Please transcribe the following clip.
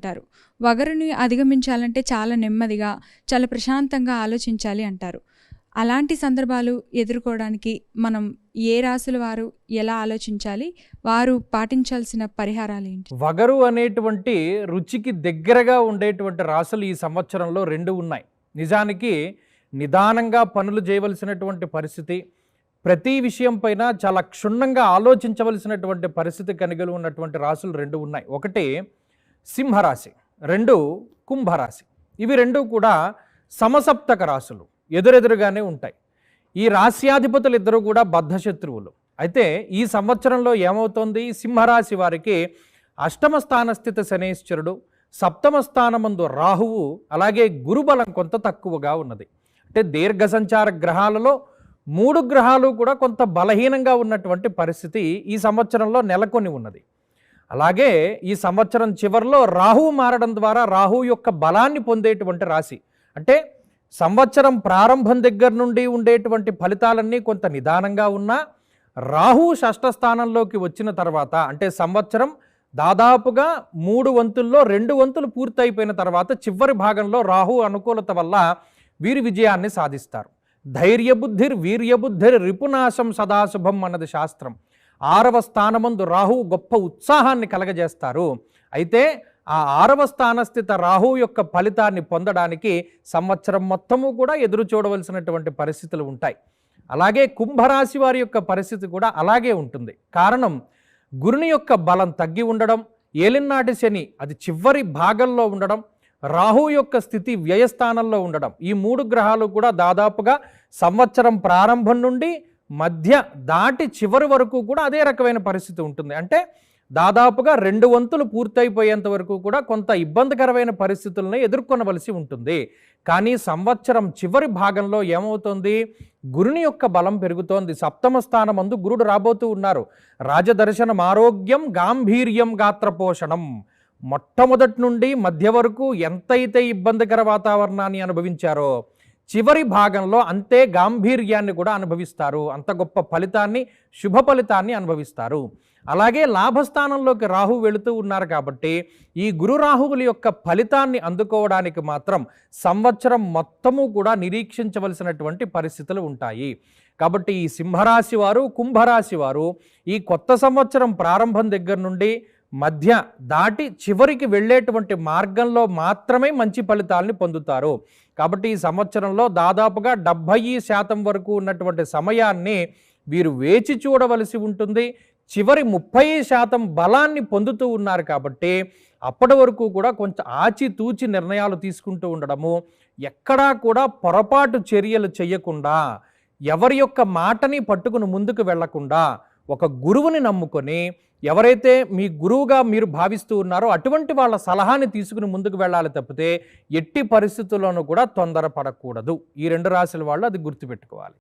అంటారు. వగరుని అధిగమించాలంటే చాలా నెమ్మదిగా, చాలా ప్రశాంతంగా ఆలోచించాలి అంటారు. అలాంటి సందర్భాలు ఎదుర్కోవడానికి మనం ఏ రాశుల వారు ఎలా ఆలోచించాలి? వారు పాటించాల్సిన పరిహారాలేంటి? వగరు అనేటువంటి రుచికి దగ్గరగా ఉండేటువంటి రాశులు ఈ సంవత్సరంలో 2 ఉన్నాయి. నిజానికి నిదానంగా పనులు చేయవలసినటువంటి పరిస్థితి, ప్రతి విషయం పైన చాలా క్షుణ్ణంగా ఆలోచించవలసినటువంటి పరిస్థితి కలిగి ఉన్నటువంటి రాశులు 2 ఉన్నాయి. ఒకటి సింహరాశి, 2 కుంభరాశి. ఇవి 2 కూడా సమసప్తక రాశులు, ఎదురెదురుగానే ఉంటాయి. ఈ రాశ్యాధిపతులు ఇద్దరు కూడా బద్ధశత్రువులు. అయితే ఈ సంవత్సరంలో ఏమవుతోంది? సింహరాశి వారికి అష్టమ స్థానస్థిత శనేశ్వరుడు, సప్తమ స్థానమందు రాహువు, అలాగే గురుబలం కొంత తక్కువగా ఉన్నది. అంటే దీర్ఘ సంచార గ్రహాలలో 3 గ్రహాలు కూడా కొంత బలహీనంగా ఉన్నటువంటి పరిస్థితి ఈ సంవత్సరంలో నెలకొని ఉన్నది. అలాగే ఈ సంవత్సరం చివరిలో రాహువు మారడం ద్వారా రాహువు యొక్క బలాన్ని పొందేటువంటి రాశి. అంటే సంవత్సరం ప్రారంభం దగ్గర నుండి ఉండేటువంటి ఫలితాలన్నీ కొంత నిదానంగా ఉన్నా రాహువు షష్ఠ స్థానంలోకి వచ్చిన తర్వాత, అంటే సంవత్సరం దాదాపుగా 3 వంతుల్లో 2 వంతులు పూర్తయిపోయిన తర్వాత చివరి భాగంలో రాహువు అనుకూలత వల్ల వీరి విజయాన్ని సాధిస్తారు. ధైర్యబుద్ధిర్ వీర్యబుద్ధిర్ రిపునాశం సదాశుభం అన్నది శాస్త్రం. 6వ స్థానమందు రాహువు గొప్ప ఉత్సాహాన్ని కలగజేస్తారు. అయితే ఆ 6వ స్థానస్థిత రాహువు యొక్క ఫలితాన్ని పొందడానికి సంవత్సరం మొత్తము కూడా ఎదురు చూడవలసినటువంటి పరిస్థితులు ఉంటాయి. అలాగే కుంభరాశి వారి యొక్క పరిస్థితి కూడా అలాగే ఉంటుంది. కారణం గురుని యొక్క బలం తగ్గి ఉండడం, ఏలినాటి శని అది చివరి భాగంలో ఉండడం, రాహు యొక్క స్థితి వ్యయస్థానంలో ఉండడం, ఈ 3 గ్రహాలు కూడా దాదాపుగా సంవత్సరం ప్రారంభం నుండి మధ్య దాటి చివరి వరకు కూడా అదే రకమైన పరిస్థితి ఉంటుంది. అంటే దాదాపుగా 2 వంతులు పూర్తయిపోయేంత వరకు కూడా కొంత ఇబ్బందికరమైన పరిస్థితులను ఎదుర్కొనవలసి ఉంటుంది. కానీ సంవత్సరం చివరి భాగంలో ఏమవుతుంది? గురుని యొక్క బలం పెరుగుతోంది. సప్తమ స్థానమందు గురుడు రాబోతూ ఉన్నారు. రాజదర్శనం, ఆరోగ్యం, గాంభీర్యం, గాత్రపోషణం. మొట్టమొదటి నుండి మధ్య వరకు ఎంతైతే ఇబ్బందికర వాతావరణాన్ని అనుభవించారో చివరి భాగంలో అంతే గాంభీర్యాన్ని కూడా అనుభవిస్తారు. అంత గొప్ప ఫలితాన్ని, శుభ ఫలితాన్ని అనుభవిస్తారు. అలాగే లాభస్థానంలోకి రాహు వెళుతూ ఉన్నారు కాబట్టి ఈ గురు రాహువుల యొక్క ఫలితాన్ని అందుకోవడానికి మాత్రం సంవత్సరం మొత్తము కూడా నిరీక్షించవలసినటువంటి పరిస్థితులు ఉంటాయి. కాబట్టి ఈ సింహరాశి వారు, కుంభరాశి వారు ఈ కొత్త సంవత్సరం ప్రారంభం దగ్గర నుండి మధ్య దాటి చివరికి వెళ్ళేటువంటి మార్గంలో మాత్రమే మంచి ఫలితాలని పొందుతారు. కాబట్టి ఈ సంవత్సరంలో దాదాపుగా 70% వరకు ఉన్నటువంటి సమయాన్ని వీరు వేచి చూడవలసి ఉంటుంది. చివరి 30% బలాన్ని పొందుతూ ఉన్నారు కాబట్టి అప్పటి వరకు కూడా కొంచెం ఆచితూచి నిర్ణయాలు తీసుకుంటూ ఉండడము, ఎక్కడా కూడా పొరపాటు చర్యలు చేయకుండా, ఎవరి యొక్క మాటని పట్టుకుని ముందుకు వెళ్లకుండా ఒక గురువుని నమ్ముకొని, ఎవరైతే మీ గురువుగా మీరు భావిస్తూ ఉన్నారో అటువంటి వాళ్ళ సలహాని తీసుకుని ముందుకు వెళ్ళాలి తప్పితే ఎట్టి పరిస్థితుల్లోనూ కూడా తొందరపడకూడదు. ఈ 2 రాశుల వాళ్ళు అది గుర్తుపెట్టుకోవాలి.